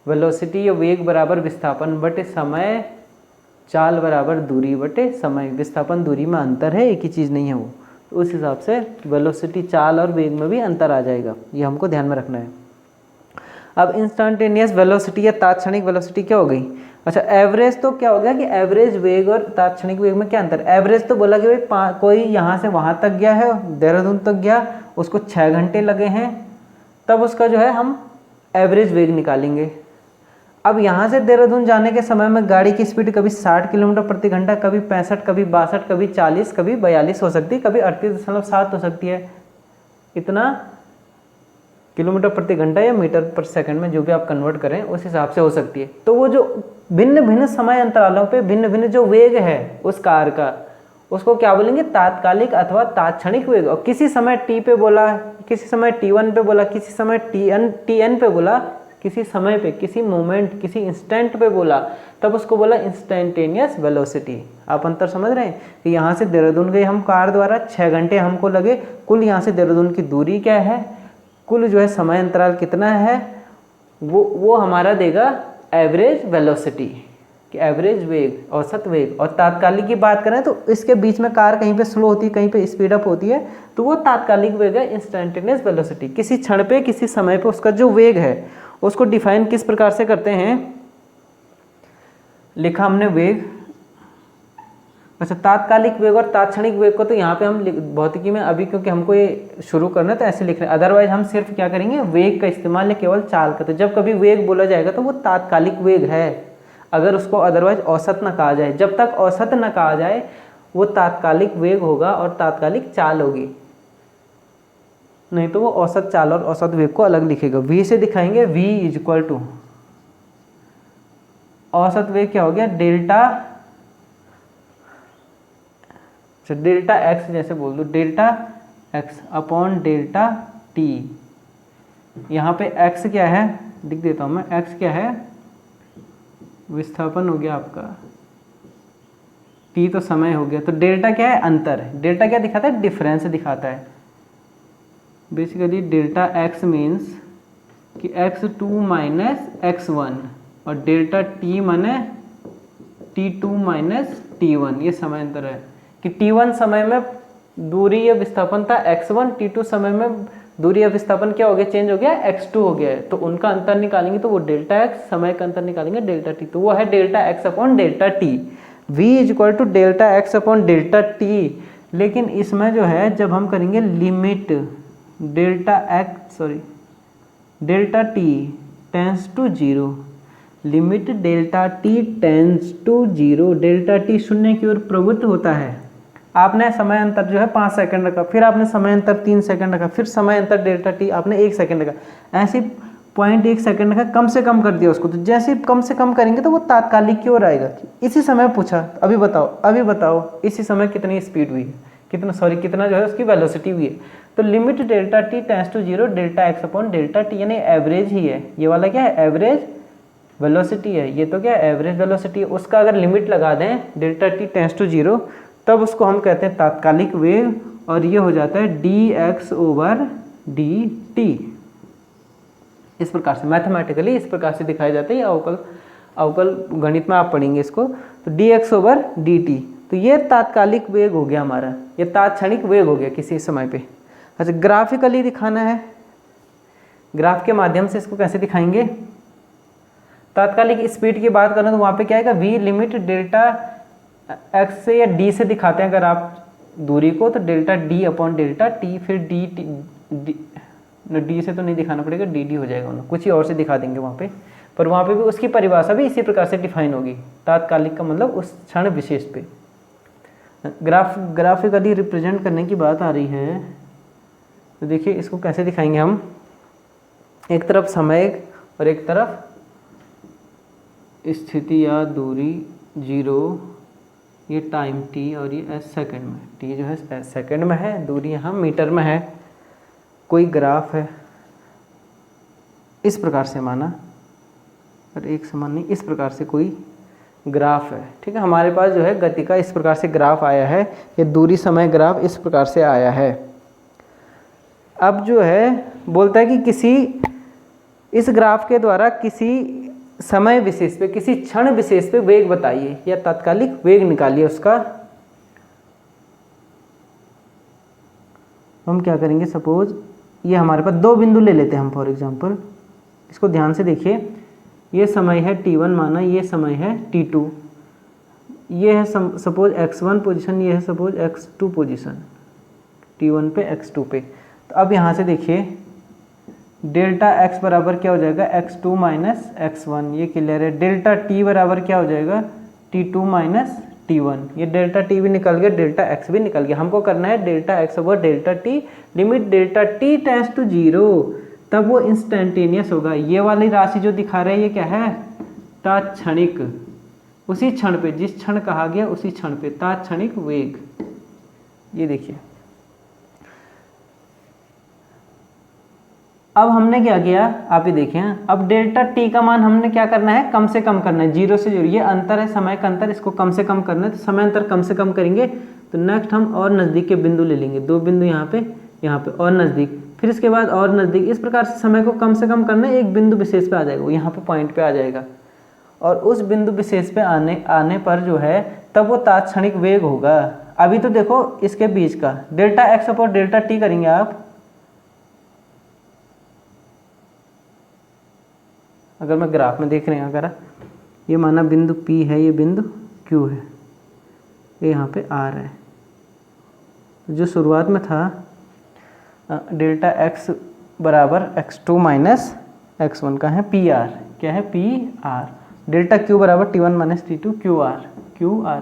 वेलोसिटी या वेग बराबर विस्थापन बटे समय, चाल बराबर दूरी बटे समय। विस्थापन दूरी में अंतर है, एक ही चीज़ नहीं है वो। तो उस हिसाब से वेलोसिटी, चाल और वेग में भी अंतर आ जाएगा, ये हमको ध्यान में रखना है। अब इंस्टेंटेनियस वेलोसिटी या तात्क्षणिक वेलोसिटी क्या हो गई? अच्छा, एवरेज तो क्या हो गया कि एवरेज वेग और तात्क्षणिक वेग में क्या अंतर? एवरेज तो बोला कि भाई कोई यहाँ से वहाँ तक गया है, देहरादून तक गया, उसको 6 घंटे लगे हैं, तब उसका जो है हम एवरेज वेग निकालेंगे। अब यहाँ से देहरादून जाने के समय में गाड़ी की स्पीड कभी 60 किलोमीटर प्रति घंटा, कभी 65, कभी 62, कभी 40, कभी 42 हो सकती है, कभी 38.7 हो सकती है। इतना किलोमीटर प्रति घंटा या मीटर पर सेकंड में जो भी आप कन्वर्ट करें उस हिसाब से हो सकती है। तो वो जो भिन्न भिन्न समय अंतरालों पे भिन्न भिन्न जो वेग है उस कार का, उसको क्या बोलेंगे? तात्कालिक अथवा तात्क्षणिक वेग। और किसी समय टी पे बोला, किसी समय T1 पे बोला, किसी समय TN पे बोला, किसी समय पे, किसी मोमेंट, किसी इंस्टेंट पे बोला, तब उसको बोला इंस्टेंटेनियस वेलोसिटी। आप अंतर समझ रहे हैं कि यहाँ से देहरादून गए हम कार द्वारा, 6 घंटे हमको लगे, कुल यहाँ से देहरादून की दूरी क्या है, कुल जो है समय अंतराल कितना है, वो हमारा देगा एवरेज वेलोसिटी, कि एवरेज वेग, औसत वेग। और तात्कालिक की बात करें तो इसके बीच में कार कहीं पे स्लो होती है, कहीं पे स्पीड अप होती है, तो वो तात्कालिक वेग है, इंस्टेंटेनियस वेलोसिटी। किसी क्षण पे, किसी समय पे उसका जो वेग है उसको डिफाइन किस प्रकार से करते हैं? लिखा हमने वेग। अच्छा, तात्कालिक वेग और तात्क्षणिक वेग को तो यहाँ पे हम भौतिकी में अभी, क्योंकि हमको ये शुरू करना है तो ऐसे लिख रहे हैं, अदरवाइज हम सिर्फ क्या करेंगे? वेग का इस्तेमाल है केवल चाल का। तो जब कभी वेग बोला जाएगा तो वो तात्कालिक वेग है, अगर उसको अदरवाइज औसत न कहा जाए। जब तक औसत न कहा जाए वो तात्कालिक वेग होगा और तात्कालिक चाल होगी, नहीं तो वो औसत चाल और औसत वेग को अलग लिखेगा। v से दिखाएंगे, v इक्वल टू औसत वेग क्या हो गया? डेल्टा, डेल्टा x, जैसे बोल दो delta x upon delta t। यहाँ पे x क्या है लिख देता हूँ मैं, x क्या है? विस्थापन हो गया आपका, t तो समय हो गया, तो डेल्टा क्या है? अंतर। डेल्टा क्या दिखाता है? डिफरेंस दिखाता है। बेसिकली डेल्टा x मीन्स कि x2 माइनस x1, और डेल्टा t माने t2 माइनस t1, ये समय अंतर है। कि t1 समय में दूरी या विस्थापन था x1, t2 समय में दूरी या विस्थापन क्या हो गया? चेंज हो गया, x2 हो गया है। तो उनका अंतर निकालेंगे तो वो डेल्टा x, समय का अंतर निकालेंगे डेल्टा t, तो वो है delta x upon delta t। v equal to delta x upon delta t। लेकिन इसमें जो है जब हम करेंगे limit delta t tends to 0, limit delta t tends to 0, delta t शून्य की ओर प्रवृत्त होता है। आपने समय अंतर जो है 5 सेकंड रखा, फिर आपने समय अंतर 3 सेकंड रखा, फिर समय अंतर डेल्टा t आपने 1 सेकंड रखा, ऐसे 0.1 सेकंड रखा, कम से कम कर दिया उसको। तो जैसे कम से कम करेंगे तो वो तात्कालिक की ओर आएगा। इसी समय पूछा, अभी बताओ इसी समय कितनी स्पीड हुई है, कितना जो है उसकी वेलोसिटी हुई है। तो limit delta t tends to 0 delta x upon delta t, यानी एवरेज ही है। ये वाला क्या है? एवरेज वेलोसिटी है। ये तो क्या है? एवरेज वेलोसिटी है। उसका अगर लिमिट लगा दें डेल्टा t टेंस टू 0, तब उसको हम कहते हैं तात्कालिक वेग, और ये हो जाता है dx ओवर dt। इस प्रकार से मैथमेटिकली इस प्रकार से दिखाया जाता है। अवकल गणित में आप पढ़ेंगे इसको। तो dx ओवर dt, तो ये तात्कालिक वेग हो गया हमारा, ये तात्क्षणिक वेग हो गया किसी समय पे। अच्छा, ग्राफिकली दिखाना है, ग्राफ के माध्यम से इसको कैसे दिखाएंगे? तात्कालिक स्पीड की बात करें तो वहाँ पे क्या आएगा? v लिमिट डेल्टा x से या d से दिखाते हैं अगर आप दूरी को, तो delta d upon delta t, फिर d से तो नहीं दिखाना पड़ेगा, dd हो जाएगा, उन्हें कुछ ही और से दिखा देंगे वहाँ पे। पर वहाँ पे भी उसकी परिभाषा भी इसी प्रकार से डिफाइन होगी। तात्कालिक का मतलब उस क्षण विशेष पे। ग्राफिकली रिप्रेजेंट करने की बात आ रही है, तो देखिए इसको कैसे दिखाएंगे हम। एक तरफ समय और एक तरफ स्थिति या दूरी 0, ये टाइम t, और ये सेकंड में। t जो है सेकंड में है, दूरी यहाँ मीटर में है। कोई ग्राफ है इस प्रकार से माना, पर एक समान नहीं, इस प्रकार से कोई ग्राफ है। ठीक है, हमारे पास जो है गति का इस प्रकार से ग्राफ आया है, ये दूरी समय ग्राफ इस प्रकार से आया है। अब जो है बोलता है कि किसी इस ग्राफ के द्वारा किसी समय विशेष पे, किसी क्षण विशेष पे वेग बताइए या तात्कालिक वेग निकालिए उसका। हम क्या करेंगे, सपोज ये हमारे पास दो बिंदु ले लेते हैं हम फॉर एग्जांपल, इसको ध्यान से देखिए। ये समय है t1 माना, ये समय है t2, ये है सपोज x1 पोजीशन, ये है सपोज x2 पोजीशन, t1 पे x2 पे। तो अब यहाँ से देखिए डेल्टा x बराबर क्या हो जाएगा, x2 माइनस x1, ये क्लियर है। डेल्टा t बराबर क्या हो जाएगा, t2 माइनस t1, ये डेल्टा t भी निकल गया, डेल्टा x भी निकल गया। हमको करना है delta x over delta t, limit delta t tends to 0, तब वो इंस्टेंटेनियस होगा। ये वाली राशि जो दिखा रहे हैं ये क्या है, तात्क्षणिक, उसी क्षण पे, जिस क्षण कहा गया उसी क्षण पे तात्क्षणिक वेग। ये देखिए अब हमने क्या किया, आप ये देखें, अब डेल्टा टी का मान हमने क्या करना है, कम से कम करना है, 0 से 0, ये अंतर है समय का अंतर, इसको कम से कम करना है। तो समय अंतर कम से कम करेंगे तो नेक्स्ट हम और नज़दीक के बिंदु ले लेंगे, दो बिंदु यहाँ पे और नज़दीक, फिर इसके बाद और नज़दीक। इस प्रकार से समय को कम से कम करना है, एक बिंदु विशेष पे आ जाएगा, वो यहाँ पे पॉइंट पे आ जाएगा, और उस बिंदु विशेष पे आने पर जो है तब वो तात्क्षणिक वेग होगा। अभी तो देखो इसके बीच का डेल्टा एक्स और डेल्टा टी करेंगे आप, अगर मैं ग्राफ में देख रहे हैं, अगर ये माना बिंदु P है, ये बिंदु Q है, ये यहाँ पे R है, जो शुरुआत में था डेल्टा x बराबर x2 माइनस x1 का है PR, क्या है PR, डेल्टा Q बराबर T1 माइनस T2 QR,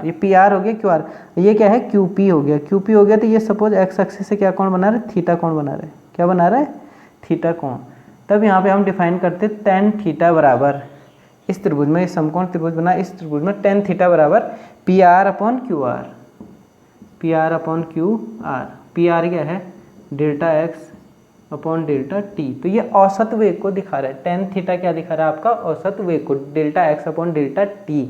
ये PR हो गया QR, ये क्या है QP हो गया, QP हो गया। तो ये सपोज x एक्सिस से क्या कोण बना रहे, थीटा कोण बना रहे, क्या बना रहा है, थीटा कोण। तब यहाँ पे हम डिफाइन करते tan थीटा बराबर, इस त्रिभुज में, इस समकोण त्रिभुज बना, इस त्रिभुज में tan थीटा बराबर PR अपॉन QR, PR क्या है, delta x upon delta t। तो ये औसत वेग को दिखा रहा है, tan थीटा क्या दिखा रहा है आपका, औसत वेग को, delta x upon delta t।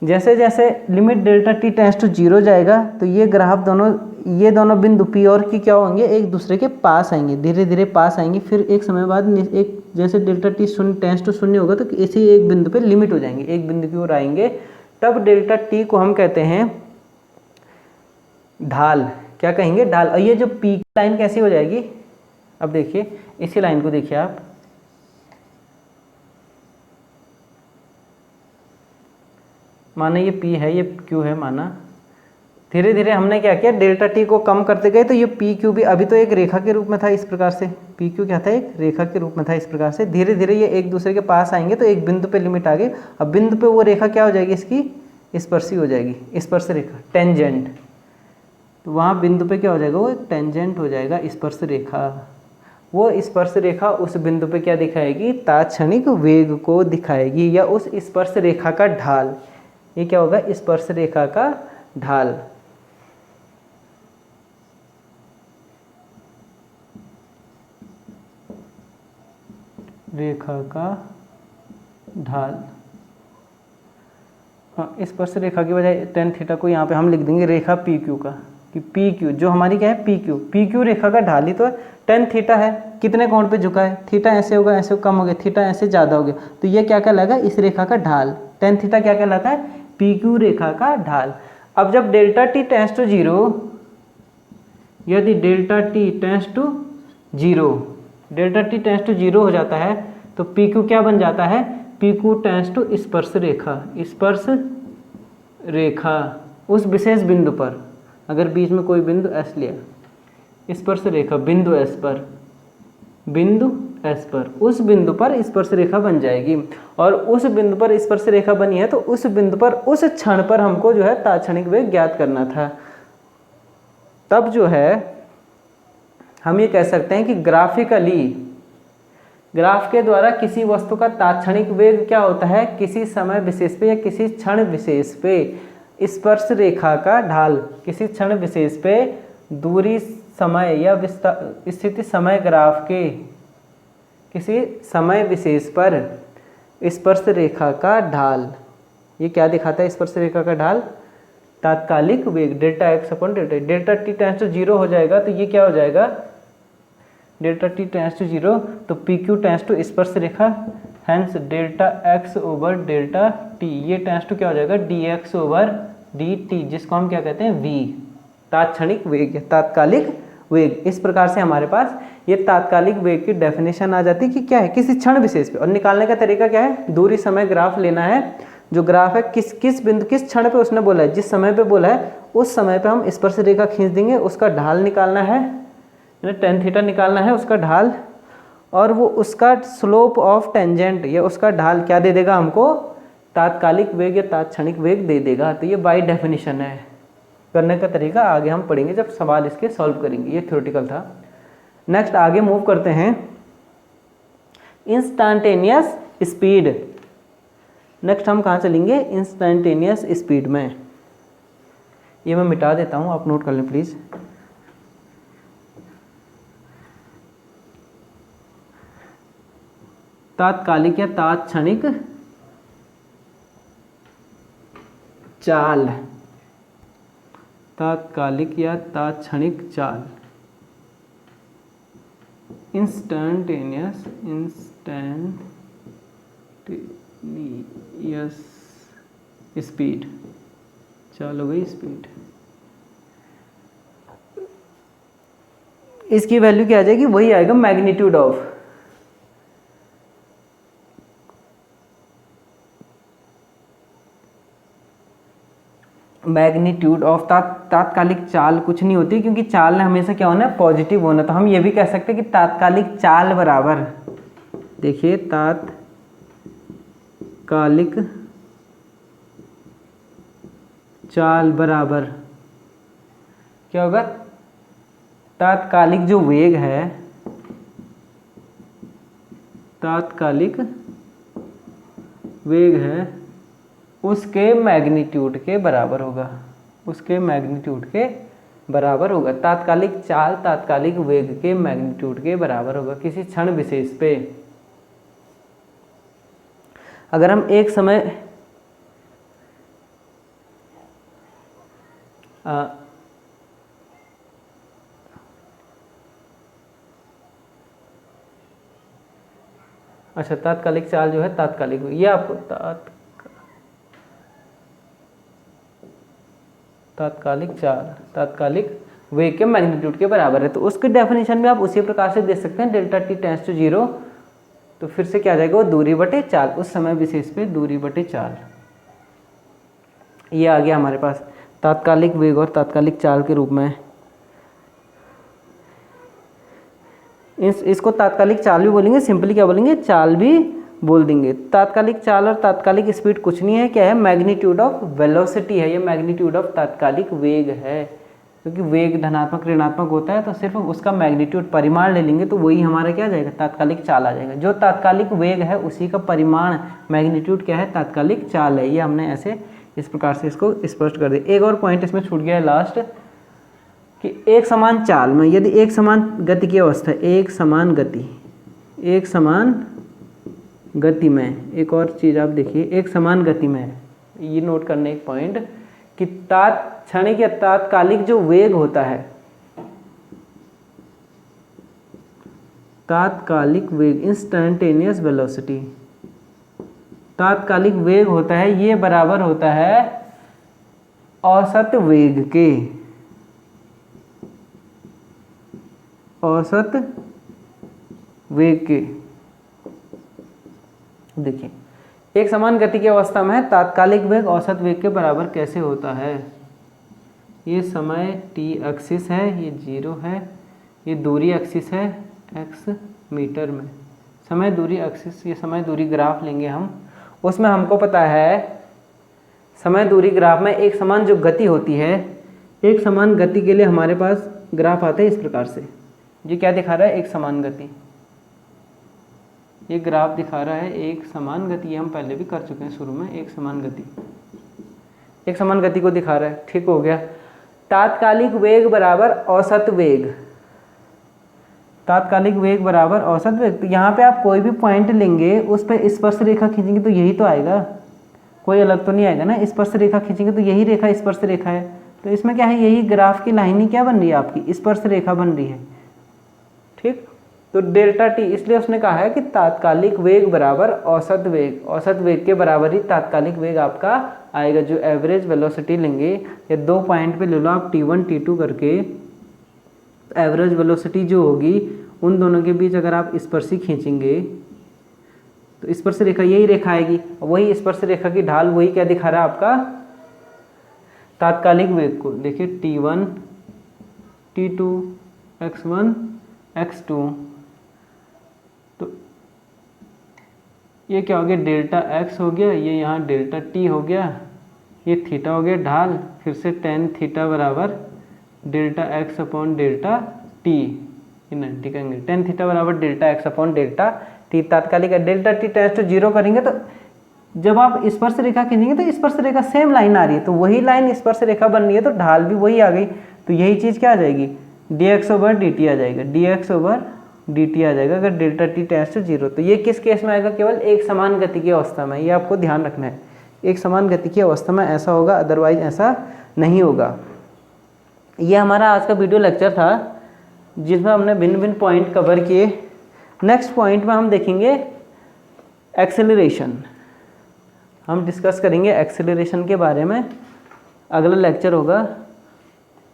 जैसे जैसे limit delta t tends to 0 जाएगा तो ये ग्राफ दोनों, ये दोनों बिंदु P और Q क्या होंगे, एक दूसरे के पास आएंगे, धीरे धीरे पास आएंगे। फिर एक समय बाद एक जैसे डेल्टा t टेंड्स टू 0 होगा तो इसी एक बिंदु पे लिमिट हो जाएंगे, एक बिंदु की ओर आएंगे। तब डेल्टा t को हम कहते हैं ढाल, क्या कहेंगे, ढाल। और ये जो P की लाइन कैसी हो जाएगी, अब देखिए इसी लाइन को देखिए आप, माना ये P है, ये Q है, माना धीरे धीरे हमने क्या किया, डेल्टा t को कम करते गए तो ये PQ भी अभी तो एक रेखा के रूप में था, इस प्रकार से PQ क्या था, एक रेखा के रूप में था, इस प्रकार से धीरे धीरे ये एक दूसरे के पास आएंगे तो एक बिंदु पे लिमिट आ गई। अब बिंदु पे वो रेखा क्या हो जाएगी, इसकी स्पर्शी हो जाएगी, स्पर्श रेखा, टेंजेंट। तो वहाँ बिंदु पे क्या हो जाएगा, वो एक टेंजेंट हो जाएगा, स्पर्श रेखा। वो स्पर्श रेखा उस बिंदु पे क्या दिखाएगी, तात्क्षणिक वेग को दिखाएगी, या उस स्पर्श रेखा का ढाल, ये क्या होगा, स्पर्श रेखा का ढाल। रेखा का ढाल, हाँ, स्पर्श रेखा की बजाय tan थीटा को यहाँ पे हम लिख देंगे रेखा PQ का, कि PQ जो हमारी क्या है, PQ रेखा का ढाल ही तो है। tan थीटा है, कितने कोण पे झुका है, थीटा ऐसे होगा, ऐसे कम हो गया, थीटा ऐसे ज़्यादा हो गया, तो ये क्या कहलाएगा, इस रेखा का ढाल। tan थीटा क्या कहलाता है, PQ रेखा का ढाल। अब जब डेल्टा t टेंड्स टू 0, यदि delta t tends to 0, delta t tends to 0 हो जाता है तो PQ क्या बन जाता है, PQ टेंड्स टू स्पर्श रेखा, स्पर्श रेखा उस विशेष बिंदु पर, अगर बीच में कोई बिंदु S लिया, स्पर्श रेखा बिंदु S पर, उस बिंदु पर स्पर्श रेखा बन जाएगी। और उस बिंदु पर स्पर्श रेखा बनी है तो उस बिंदु पर, उस क्षण पर हमको जो है तात्क्षणिक वेग ज्ञात करना था। तब जो है हम ये कह सकते हैं कि ग्राफिकली, ग्राफ के द्वारा किसी वस्तु का तात्क्षणिक वेग क्या होता है, किसी समय विशेष पे या किसी क्षण विशेष पे स्पर्श रेखा का ढाल, किसी क्षण विशेष पे दूरी, समय या स्थिति समय ग्राफ के किसी समय विशेष पर स्पर्श रेखा का ढाल, ये क्या दिखाता है स्पर्श रेखा का ढाल? तात्कालिक वेग delta X upon delta. Delta T tends to 0 हो जाएगा तो ये क्या हो जाएगा? डेल्टा टी टेंड्स टू 0 तो पी क्यू टेंड्स टू स्पर्श रेखा, hence delta x over delta t, ये टेंड्स टू क्या हो जाएगा? D x over d t, जिसको हम क्या कहते हैं? वी, तात्क्षणिक वेग या तात्कालिक वेग। इस प्रकार से हमारे पास ये तात्कालिक वेग की डेफिनेशन आ जाती है कि क्या है? किसी क्षण विशेष पे। और निकालने का तरीका क्या है? दूरी समय ग्राफ लेना है। जो ग्राफ है किस बिंदु किस क्षण पे उसने बोला है, जिस समय पे बोला है उस समय पे हम स्पर्श रेखा खींच देंगे, उसका ढाल निकालना है, टेन थीटा निकालना है उसका ढाल, और वो उसका स्लोप ऑफ टेंजेंट या उसका ढाल क्या दे देगा हमको? तात्कालिक वेग या तात्क्षणिक वेग दे देगा। तो ये बाय डेफिनेशन है। करने का तरीका आगे हम पढ़ेंगे जब सवाल इसके सॉल्व करेंगे। ये थ्योरेटिकल था। नेक्स्ट आगे मूव करते हैं, इंस्टेंटेनियस स्पीड। नेक्स्ट हम कहाँ चलेंगे? इंस्टेंटेनियस स्पीड में। ये मैं मिटा देता हूँ, आप नोट कर लें प्लीज। तात्कालिक या तात्क्षणिक चाल, तात्कालिक या तात्क्षणिक चाल, इंस्टेंटेनियस स्पीड, चाल हो गई स्पीड। इसकी वैल्यू क्या आ जाएगी? वही आएगा मैग्नीट्यूड ऑफ, मैग्नीट्यूड ऑफ तात्कालिक चाल कुछ नहीं होती, क्योंकि चाल ने हमेशा क्या होना है? पॉजिटिव होना। तो हम ये भी कह सकते हैं कि तात्कालिक चाल बराबर, देखिए तात्कालिक चाल बराबर क्या होगा? तात्कालिक जो वेग है, तात्कालिक वेग है उसके मैग्नीट्यूड के बराबर होगा, उसके मैग्नीट्यूड के बराबर होगा। तात्कालिक चाल तात्कालिक वेग के मैग्नीट्यूड के बराबर होगा किसी क्षण विशेष पे। अगर हम एक समय अच्छा, तात्कालिक चाल जो है तात्कालिक, ये आपको तात्कालिक चाल तात्कालिक वेग के मैग्नीट्यूड के बराबर है। तो उसके डेफिनेशन में आप उसी प्रकार से दे सकते हैं, डेल्टा टी टेंड्स टू 0, तो फिर से क्या आ जाएगा? वो दूरी बटे चाल, उस समय विशेष पे दूरी बटे चाल। ये आ गया हमारे पास तात्कालिक वेग और तात्कालिक चाल के रूप में। इसको तात्कालिक चाल भी बोलेंगे, सिंपली क्या बोलेंगे? चाल भी बोल देंगे। तात्कालिक चाल और तात्कालिक स्पीड कुछ नहीं है, क्या है? मैग्नीट्यूड ऑफ वेलोसिटी है, ये मैग्नीट्यूड ऑफ तात्कालिक वेग है। क्योंकि वेग धनात्मक ऋणात्मक होता है, तो सिर्फ उसका मैग्नीट्यूड परिमाण ले लेंगे तो वही हमारा क्या आ जाएगा? तात्कालिक चाल आ जाएगा। जो तात्कालिक वेग है उसी का परिमाण मैग्नीट्यूड क्या है? तात्कालिक चाल है। ये हमने ऐसे इस प्रकार से इसको स्पष्ट कर दिया। एक और पॉइंट इसमें छूट गया है लास्ट, कि एक समान चाल में यदि एक समान गति की अवस्था, एक समान गति, एक समान गति में, एक और चीज़ आप देखिए, एक समान गति में, ये नोट करने एक पॉइंट, कि तात्क्षणिक या तात्कालिक जो वेग होता है, तात्कालिक वेग इंस्टेंटेनियस वेलोसिटी, तात्कालिक वेग होता है, ये बराबर होता है औसत वेग के, औसत वेग के। देखिए, एक समान गति की अवस्था में तात्कालिक वेग औसत वेग के बराबर कैसे होता है? ये समय t एक्सिस है, ये 0 है, ये दूरी एक्सिस है x मीटर में, समय दूरी एक्सिस, ये समय दूरी ग्राफ लेंगे हम। उसमें हमको पता है समय दूरी ग्राफ में एक समान जो गति होती है, एक समान गति के लिए हमारे पास ग्राफ आता है इस प्रकार से। ये क्या दिखा रहा है? एक समान गति। ये ग्राफ दिखा रहा है एक समान गति, हम पहले भी कर चुके हैं शुरू में। एक समान गति, एक समान गति को दिखा रहा है, ठीक हो गया। तात्कालिक वेग बराबर औसत वेग, तात्कालिक वेग बराबर औसत वेग। तो यहाँ पे आप कोई भी पॉइंट लेंगे, उस पर स्पर्श रेखा खींचेंगे तो यही तो आएगा। कोई अलग तो नहीं आएगा ना। स्पर्श रेखा खींचेंगे तो यही रेखा स्पर्श रेखा है, तो इसमें क्या है, यही ग्राफ की लाइन ही क्या बन रही है आपकी, स्पर्श रेखा बन रही है। ठीक, तो डेल्टा टी, इसलिए उसने कहा है कि तात्कालिक वेग बराबर औसत वेग, औसत वेग के बराबर ही तात्कालिक वेग आपका आएगा। जो एवरेज वेलोसिटी लेंगे, या 2 पॉइंट पे ले लो आप T1 T2 करके, एवरेज वेलोसिटी जो होगी उन दोनों के बीच अगर आप स्पर्शी खींचेंगे तो स्पर्श रेखा यही रेखा आएगी। वही स्पर्श रेखा की ढाल वही क्या दिखा रहा है आपका, तात्कालिक वेग को। देखिए T1 T2 x1 x2, तो ये क्या हो गया, डेल्टा x हो गया, ये यहाँ डेल्टा t हो गया, ये थीटा हो गया ढाल, फिर से टेन थीटा बराबर delta x upon delta t, 90 का एंगल, टेन थीटा बराबर delta x upon delta t। तात्कालिक डेल्टा t टेंड्स टू 0 करेंगे तो जब आप स्पर्श रेखा खींचेंगे तो स्पर्श रेखा सेम लाइन आ रही है, तो वही लाइन स्पर्श रेखा बन रही है, तो ढाल भी वही आ गई। तो यही चीज़ क्या आ जाएगी, dx ओवर dt आ जाएगा, dx ओवर dt आ जाएगा अगर डेल्टा t टेंड्स टू 0। तो ये किस केस में आएगा, केवल एक समान गति की अवस्था में, ये आपको ध्यान रखना है। एक समान गति की अवस्था में ऐसा होगा, अदरवाइज ऐसा नहीं होगा। ये हमारा आज का वीडियो लेक्चर था जिसमें हमने भिन्न भिन्न पॉइंट कवर किए। नेक्स्ट पॉइंट में हम देखेंगे एक्सेलरेशन, हम डिस्कस करेंगे एक्सेलरेशन के बारे में, अगला लेक्चर होगा।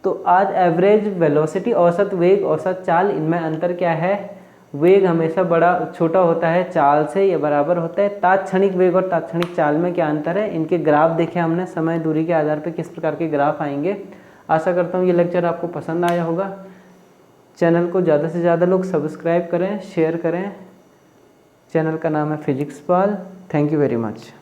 तो आज एवरेज वेलोसिटी, औसत वेग, औसत चाल, इनमें अंतर क्या है। वेग हमेशा बड़ा छोटा होता है चाल से, या बराबर होता है। तात्क्षणिक वेग और तात्क्षणिक चाल में क्या अंतर है, इनके ग्राफ देखे हमने, समय दूरी के आधार पर किस प्रकार के ग्राफ आएंगे। आशा करता हूँ ये लेक्चर आपको पसंद आया होगा। चैनल को ज़्यादा से ज़्यादा लोग सब्सक्राइब करें, शेयर करें। चैनल का नाम है physics Pal. Thank you very much.